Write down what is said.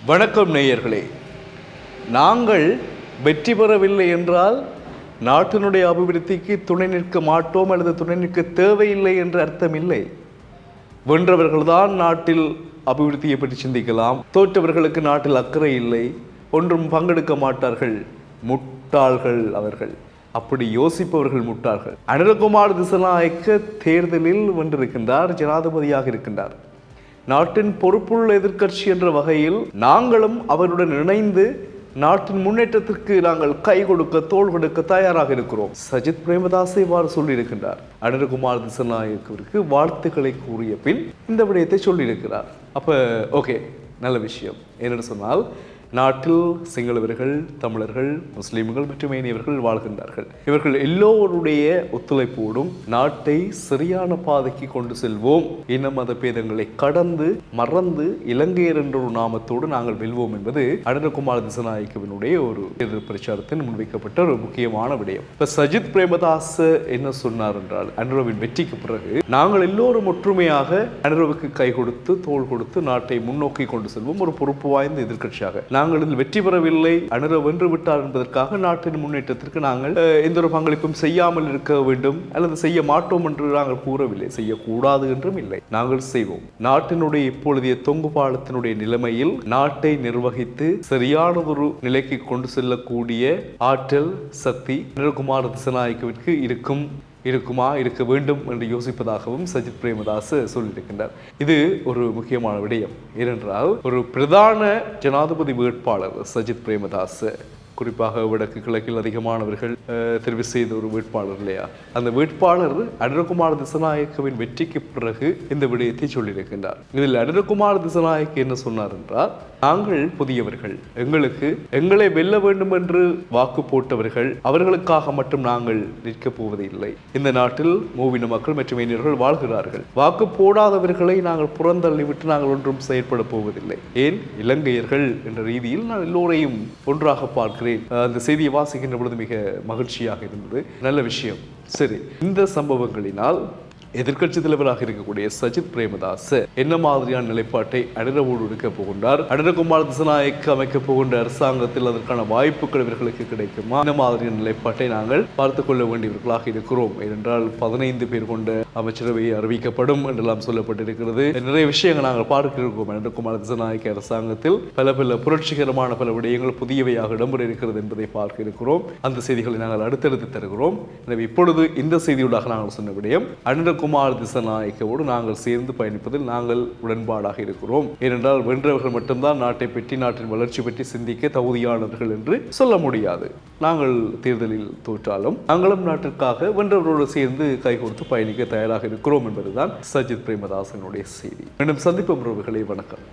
வணக்கம் நேயர்களே. நாங்கள் வெற்றி பெறவில்லை என்றால் நாட்டினுடைய அபிவிருத்திக்கு துணை நிற்க மாட்டோம் அல்லது துணை நிற்க தேவையில்லை என்ற அர்த்தம் இல்லை. வென்றவர்கள்தான் நாட்டில் அபிவிருத்தியை பற்றி சிந்திக்கலாம். தோற்றவர்களுக்கு நாட்டில் அக்கறை இல்லை, ஒன்றும் பங்கெடுக்க மாட்டார்கள். முட்டாள்கள் அவர்கள். அப்படி யோசிப்பவர்கள் முட்டாள்கள். அனுரகுமார் திசாநாயக்க தேர்தலில் வென்றிருக்கின்றார், ஜனாதிபதியாக இருக்கின்றார். நாட்டின் பொறுப்புள்ள எதிர்க்கட்சி என்ற வகையில் நாங்களும் அவருடன் இணைந்து நாட்டின் முன்னேற்றத்திற்கு நாங்கள் கை கொடுக்க தோள் கொடுக்க தயாராக இருக்கிறோம். சஜித் பிரேமதாஸ் இவ்வாறு சொல்லியிருக்கின்றார். அனுரகுமார் திசாநாயக்கவிற்கு வாழ்த்துக்களை கூறிய பின் இந்த விடயத்தை சொல்லியிருக்கிறார். அப்போ ஓகே, நல்ல விஷயம். என்னென்னு சொன்னால், நாட்டில் சிங்களவர்கள், தமிழர்கள், முஸ்லீம்கள் மற்றும் ஏனையவர்கள் வாழ்கின்றார்கள். இவர்கள் எல்லோருடைய ஒத்துழைப்போடும் நாட்டை சரியான பாதைக்கு கொண்டு செல்வோம். இன மத பேதங்களை கடந்து மறந்து இலங்கையர் என்ற ஒரு நாமத்தோடு நாங்கள் வெல்வோம் என்பது அனுரகுமார் திசாநாயக்கவினுடைய ஒரு தேர்தல் பிரச்சாரத்தில் முன்வைக்கப்பட்ட ஒரு முக்கியமான விடயம். இப்ப சஜித் பிரேமதாஸ் என்ன சொன்னார் என்றால், அனுரவின் வெற்றிக்கு பிறகு நாங்கள் எல்லோரும் ஒற்றுமையாக அனுரவுக்கு கை கொடுத்து தோள் கொடுத்து நாட்டை முன்னோக்கி கொண்டு செல்வோம், ஒரு பொறுப்பு வாய்ந்த எதிர்க்கட்சியாக. நாங்கள் இதில் வெற்றி பெறவில்லை, அனுர வென்று விட்டார் என்பதற்காக நாட்டின் முன்னேற்றத்திற்கு நாங்கள் எந்த ஒரு பங்களிப்பும் செய்யாமல் இருக்க வேண்டும் அல்லது செய்ய மாட்டோம் என்று நாங்கள் கூறவில்லை. செய்யக்கூடாது என்றும் இல்லை, நாங்கள் செய்வோம். நாட்டினுடைய இப்பொழுதைய தொங்கு பாலத்தினுடைய நிலைமையில் நாட்டை நிர்வகித்து சரியானதொரு நிலைக்கு கொண்டு செல்லக்கூடிய ஆற்றல் சக்தி அனுரகுமார் திசாநாயக்கவிற்கு இருக்க வேண்டும் என்று யோசிப்பதாகவும் சஜித் பிரேமதாஸ் சொல்லியிருக்கின்றார். இது ஒரு முக்கியமான விடயம். ஏனென்றால், ஒரு பிரதான ஜனாதிபதி வேட்பாளர் சஜித் பிரேமதாஸ், குறிப்பாக வடக்கு கிழக்கில் அதிகமானவர்கள் தெரிவு செய்த ஒரு வேட்பாளர் இல்லையா, அந்த வேட்பாளர் அனுரகுமார் திசாநாயக்கவின் வெற்றிக்கு பிறகு இந்த விடயத்தை சொல்லியிருக்கின்றார். இதில் அனுரகுமார் திசாநாயக்க என்ன சொன்னார் என்றால், நாங்கள் புதியவர்கள், எங்களை வெல்ல வேண்டும் என்று வாக்கு போட்டவர்கள், அவர்களுக்காக மட்டும் நாங்கள் நிற்கப் போவதில்லை. இந்த நாட்டில் மூவின மக்கள் மற்றும் இளைஞர்கள் வாழ்கிறார்கள். வாக்கு போடாதவர்களை நாங்கள் புறந்தள்ளிவிட்டு நாங்கள் ஒன்றும் செயற்பட போவதில்லை. ஏன், இலங்கையர்கள் என்ற ரீதியில் நான் எல்லோரையும் ஒன்றாக பார்க்கிறேன். அந்த செய்தியை வாசிக்கின்ற பொழுது மிக மகிழ்ச்சியாக இருந்தது. நல்ல விஷயம். சரி, இந்த சம்பவங்களினால் எதிர்க்கட்சி தலைவராக இருக்கக்கூடிய சஜித் பிரேமதாஸ் என்ன மாதிரியான நிலைப்பாட்டை அனுரவோடு எடுக்க போகின்றார்? அனுரகுமார் திசாநாயக்க அமைக்கப் போகின்ற அரசாங்கத்தில் அதற்கான வாய்ப்புகள் இவர்களுக்கு கிடைக்குமா? என்ன மாதிரியான நிலைப்பாட்டை நாங்கள் பார்த்துக் கொள்ள வேண்டியவர்களாக இருக்கிறோம். ஏனென்றால் 15 பேர் கொண்ட அமைச்சரவை அறிவிக்கப்படும் என்றெல்லாம் சொல்லப்பட்டிருக்கிறது. நிறைய விஷயங்கள் நாங்கள் பார்க்க இருக்கோம். அனுரகுமார் திசாநாயக்க அரசாங்கத்தில் பல புரட்சிகரமான பல விடயங்கள் புதியவையாக இடம்பெற இருக்கிறது என்பதை பார்க்க இருக்கிறோம். அந்த செய்திகளை நாங்கள் அடுத்தடுத்து தருகிறோம். எனவே இப்பொழுது இந்த செய்தியூடாக நாங்கள் சொன்ன விடயம், அனுரகுமார் திசாநாயக்கவோடு நாங்கள் சேர்ந்து பயணிப்பதில் நாங்கள் உடன்பாடாக இருக்கிறோம். ஏனென்றால் வென்றவர்கள் மட்டும்தான் நாட்டை பற்றி, நாட்டின் வளர்ச்சி பற்றி சிந்திக்க தகுதியானவர்கள் என்று சொல்ல முடியாது. நாங்கள் தேர்தலில் தோற்றாலும் நாங்களும் நாட்டிற்காக வென்றவரோடு சேர்ந்து கை கொடுத்து பயணிக்க தயாராக இருக்கிறோம் என்பதுதான் சஜித் பிரேமதாசனுடைய செய்தி. மீண்டும் சந்திப்போம் உறவுகளே. வணக்கம்.